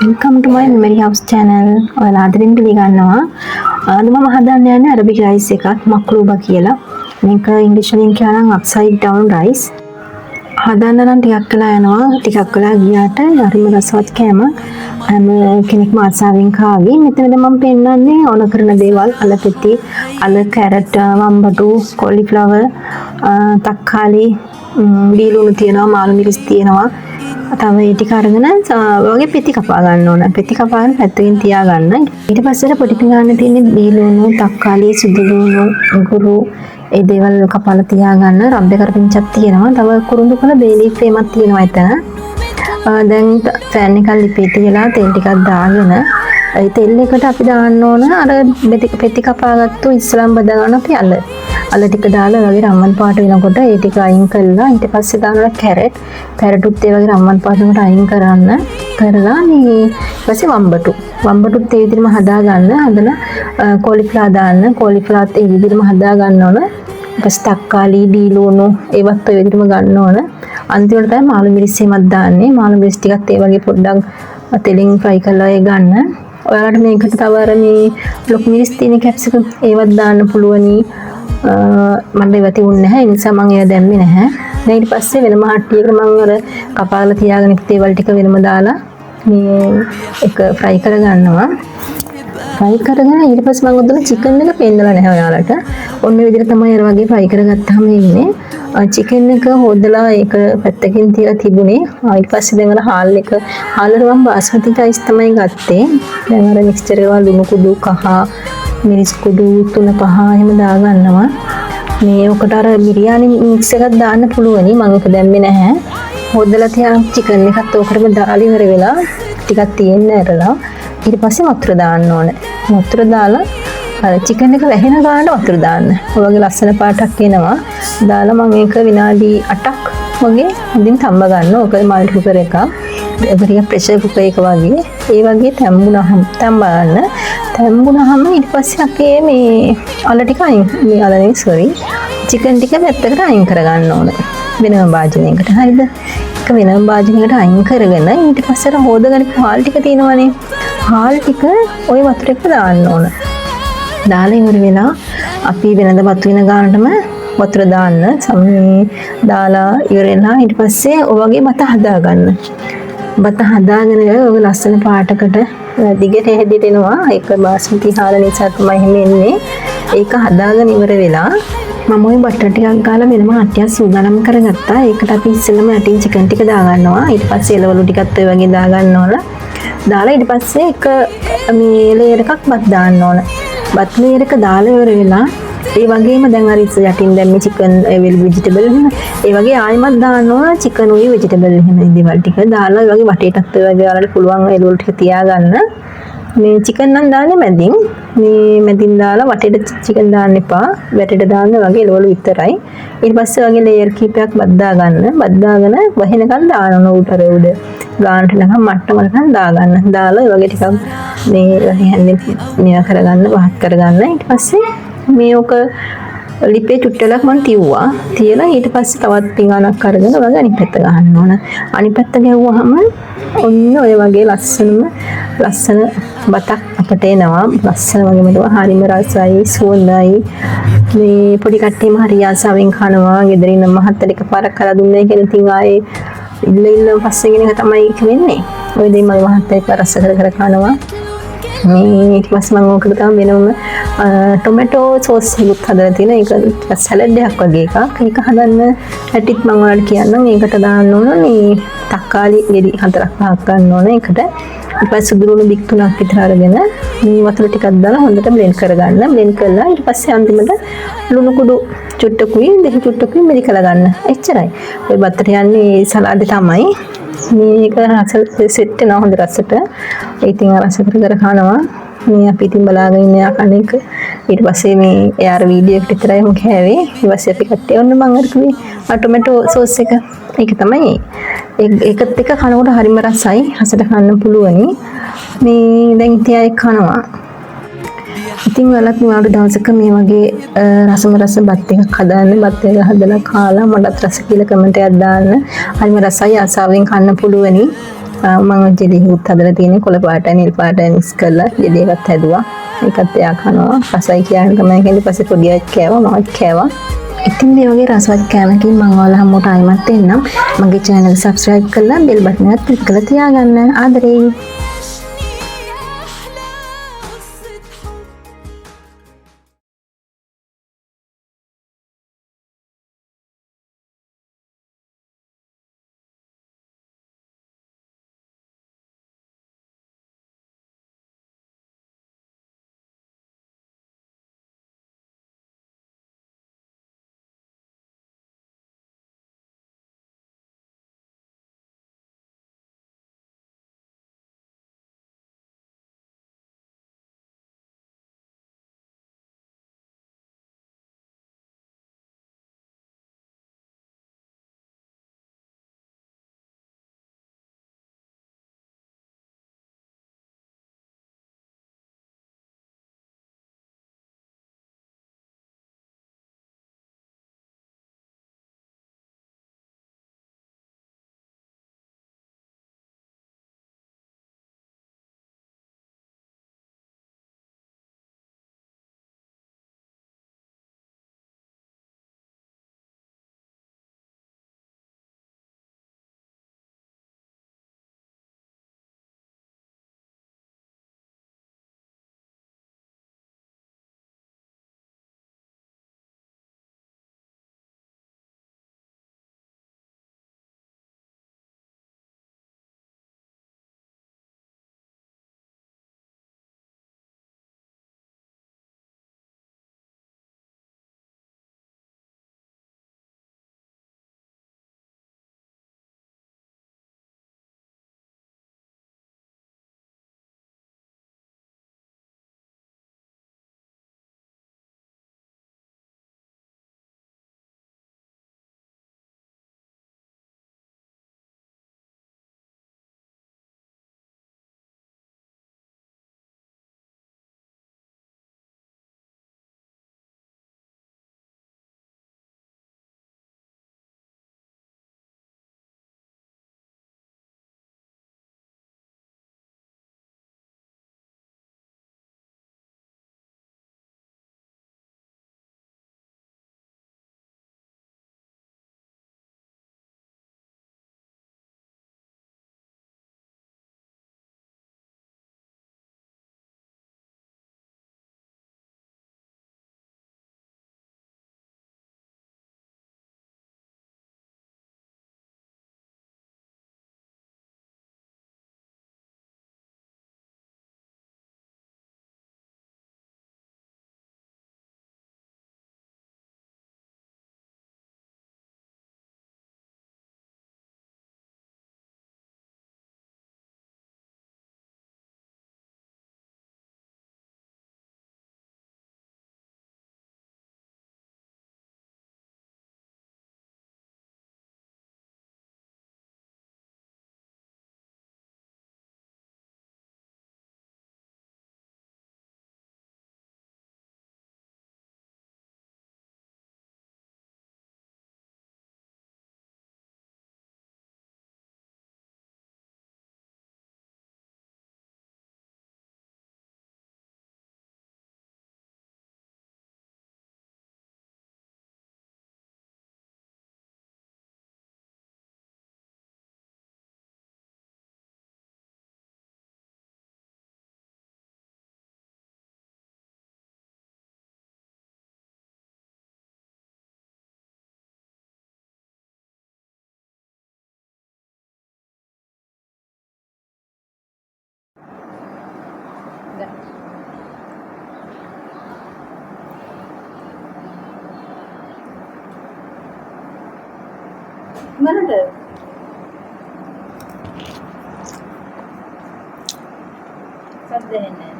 Welcome to my Memory House channel. ඔයාලා අදින් පිළිගන්නවා. අද මම හදන්න යන්නේ අරබික් රයිස් එකක් මක්රූබා කියලා. මේක ඉංග්‍රීසි වලින් කියනවා upside down rice. හදන්න නම් ටිකක් වෙලා යනවා. ටිකක් වෙලා ගියාට හරිම රසවත් කෑම. කෙනෙක්ම ආසාවෙන් කාවි. මෙතනද මම පෙන්නන්නේ ඕන කරන දේවල් අලපෙති, අල කැරට්, වම්බටු, කොලිෆ්ලවර්, තක්කාලි, බීලුණු තියෙනවා, මාළු මිරිස් තියෙනවා. තව ඒ ටික අරගෙන වගේ පෙති කපා ගන්න ඕන. පෙති කපාගෙන පැත්තකින් තියා ගන්න. ඊට පස්සේ පොඩි ගන්න තියෙන්නේ බීලුණු, තක්කාලි, සුදුලුණු, අඟුරු ඒ දේවල් කපාලා තියා ගන්න. රබ්බේ කරපිංචක් තියෙනවා. තව කුරුඳු කළ බේලීෆ් එකක් තියෙනවා එතන. දැන් පෑන් එකක් ලිපේ තියලා තෙල් ටිකක් දාගෙන ඒ තෙල් එකට අපි දාන්න ඕන අර පෙති කපාගත්තු ඉස්සලම් බදා ගන්න අපි අල ටික දාලා වගේ රම්මන් පාට වෙනකොට ඒ ටික අයින් කරලා ඊට පස්සේ දානවා කැරට්ුත් ඒ වගේ රම්මන් පාටකට අයින් කරලා මේ ඊපස්සේ වම්බටුත් ඒ විදිහටම හදා ගන්න. හදලා කොලිෆ්ලවර් දාන්න. කොලිෆ්ලවර්ත් ඒ විදිහටම හදා ගන්න ඕන. ඊපස්සේ තක්කාලි, බීලුණු ඒවත් ඒ විදිහටම ගන්න ඕන. අන්තිමට තමයි මාළු මිරිස් එකක් දාන්නේ. මාළු මිරිස් ටිකත් ඒ වගේ පොඩ්ඩක් තෙලින් ෆ්‍රයි කරලා ඒ ගන්න. ඔයාලට මේකට තව අර මේ ලොකු මිරිස් තියෙන කැප්සිකම් ඒවත් දාන්න පුළුවනි. මම ඒවා තියුන්නේ නැහැ. ඒ නිසා මම ඒවා දැම්මේ නැහැ. දැන් ඊට පස්සේ වෙනම හට්ටියකට මම අර කපාලා තියාගෙන තේවල් ටික වෙනම දාලා මේ එක ෆ්‍රයි කරගන්නවා. ෆ්‍රයි කරගෙන ඊට පස්සේ මම උදේට චිකන් එක පෙන්නලා නැහැ ඔයාලට. ඔන්න ඔය විදිහට තමයි අර වගේ ෆ්‍රයි කරගත්තාම ඉන්නේ. චිකන් එක හොදලා ඒක පැත්තකින් තියලා තිබුණේ. ඊට පස්සේ දැන් අර හාල්ලට මම බාස්මති රයිස් තමයි ගත්තේ. දැන් අර මික්ස්චර් එක ලුණු කුඩු කහ මිරිස් කුඩු 3-5 එහෙම දාගන්නවා. මේ ඔකට අර බිරියානි මික්ස් එකක් දාන්න පුළුවනි. මම ඒක දැම්මේ නැහැ. හොදලා තියන චිකන් එකත් ඔකටම දාලා ඉවර වෙලා ටිකක් තියෙන්න ඇරලා ඊට පස්සේ වතුර දාන්න ඕනේ. වතුර දාලා අර චිකන් එක වැහෙන ගානට වතුර දාන්න. ඔය වගේ ලස්සන පාටක් එනවා. දාලා මම මේක විනාඩි 8ක් වගේ හොඳින් තම්බ ගන්න. ඔක මල්ටි කුකර් එකක්. ඒක ප්‍රෙෂර් කුකර් එක වගේ. ඒ වගේ තම්බුනහම තම්බ ගන්න. තම්බුනහම ඊට පස්සේ අපේ මේ අල ටික චිකන් ටික පැත්තකට අයින් කරගන්න ඕනේ. වෙනම භාජනයකට. හරිද? ඒක වෙනම භාජනයකට අයින් කරගෙන ඊට පස්සේ හොදගෙන හාල් ටික තියෙනවනේ. හාල් ටික ওই වතුර එක්ක දාන්න ඕන. දාලා ඉවර වෙලා අපි වෙනද වතු වෙන ගානටම වතුර දාන්න. දාලා ඉවර වෙලා ඊට පස්සේ ඔය වගේ බත හදා ගන්න. බත හදාගෙන ඔය ලස්සන පාටකට දිගට හැදිට එනවා. ඒක බාස්මති හාල නිසා තමයි එහෙම එන්නේ. ඒක හදාගෙන ඉවර වෙලා මම ওই බටර් ටිකක් ගාලා වෙනම අට්ටියක් සූදානම් කරගත්තා. ඒකට අපි ඉස්සෙල්ලම යටින් චිකන් ටික දා ගන්නවා. ඊට පස්සේ එළවලු ටිකත් ඔය වගේ දා ගන්න ඕන. දාලා ඊට පස්සේ එක මේ ලේයර් එකක් බත් දාන්න ඕන. බත් ලේයර් එක දාලා ඉවර වෙලා ඒ වගේම දැන් අර යටින් දැම්මේ චිකන් වෙජිටබල් එහෙම ඒ වගේ ආයෙමත් දාන්න ඕන චිකන් උයි වෙජිටබල් එහෙම දේවල් ටික දාලා ඒ වගේ වටේටත් ඔය වගේ වලට පුළුවන් එළවලු ටික තියාගන්න. මේ චිකන් නම් දාන්නේ මැදින්. මේ මැදින් දාලා වටේට චිකන් දාන්න එපා. වැටේට දාන්න වගේ එළවලු විතරයි. ඊට පස්සේ වගේ ලේයර් කීපයක් බත් දාගන්න. බත් දාගෙන වහිනකන් දාන්න ඕන උඩ ගානට නිකන් මට්ටමකට දාගන්න. දාලා ඒ වගේ ටිකක් මේ හැන්දෙන් නිය කරගන්න, වහත් කරගන්න. ඊට පස්සේ මේක ලිපේ චුට්ටලක් මම තියුවා. තියලා ඊට පස්සේ තවත් පිඟානක් අරගෙන වගේ අනිත් පැත්ත ගහන්න ඕන. අනිත් පැත්ත ගැහුවාම ඔන්න ඔය වගේ ලස්සන බතක් අපට එනවා. ලස්සන වගේම තමයි හරිම රසයි, සුවඳයි. මේ පොඩි කට්ටියම හරි ආසාවෙන් කනවා. ගෙදරින් මහත්තයා එකපාරක් කරලා දුන්නේ කියලා ඉතින් ආයේ ඉල්ල පස්සේ ගෙන එක තමයි වෙන්නේ. ඔය දෙයි මගේ මහත්තයා එක රස කර කනවා. මේ ඊට පස්සේ මම ඔකට තමයි වෙනම ටොමැටෝ සෝස් එකක් හදලා තියෙන. ඒක සලාඩ් එකක් වගේ එකක්. ඒක හදන්න හැටිත් මම ඔයාලට කියන්නම්. ඒකට දාන්න ඕන මේ තක්කාලි ගෙඩි 4-5ක් ගන්න ඕන ඒකට. ඊට පස්සේ සුදුරුණු බික් 3ක් විතර අරගෙන මේ වතුර ටිකක් දාලා හොඳට බ්ලෙන්ඩ් කරගන්න. බ්ලෙන්ඩ් කරලා ඊට පස්සේ අන්තිමට ලුණු කුඩු චුට්ටකුයි දෙහි චුට්ටකුයි මෙලි කරලා ගන්න. එච්චරයි. ඔය බත්තට යන්නේ සලාඩ් තමයි. මේක රස සෙට් වෙනවා හොඳ රසට. ඉතින් රස කර කනවා. මේ අපි ඉතින් බලාගෙන ඉන්න යකණේක ඊට පස්සේ මේ එයාර වීඩියෝ එකට විතරයි මම කෑවේ. ඊට පස්සේ අපි කට්ටිය ඔන්න මම අර කිව්වේ ටොමැටෝ සෝස් එක. ඒක තමයි. ඒකත් එක්ක කනකොට හරිම රසයි. රසට කන්න පුළුවනි. මේ දැන් ඉතින් අය කනවා. ඉතින් ඔයාලත් මේ දවසක මේ වගේ රස බත් එකක් හදාන්න. බත් එක හදලා කාලා මටත් රස කියලා කමෙන්ට් එකක් දාන්න. හරිම රසයි ආසාවෙන් කන්න පුළුවනි. මම ජෙලියකුත් හදලා තියෙන්නේ කොළ පාටයි නිල් පාටයි මික්ස් කරලා ජෙලිය එකක් හැදුවා. ඒකත් එයා කනවා. රසයි කියන තමයි කියන්නේ. ඊපස්සේ පොඩි අයත් කෑවා මමත් කෑවා. ඉතින් මේ වගේ රසවත් කෑමකින් මම ඔයාලා හැමෝට ආයිමත් එන්නම්. මගේ channel එක subscribe කරලා bell button එකත් click කරලා තියාගන්න. ආදරේ. මනට සද්ද එන්නේ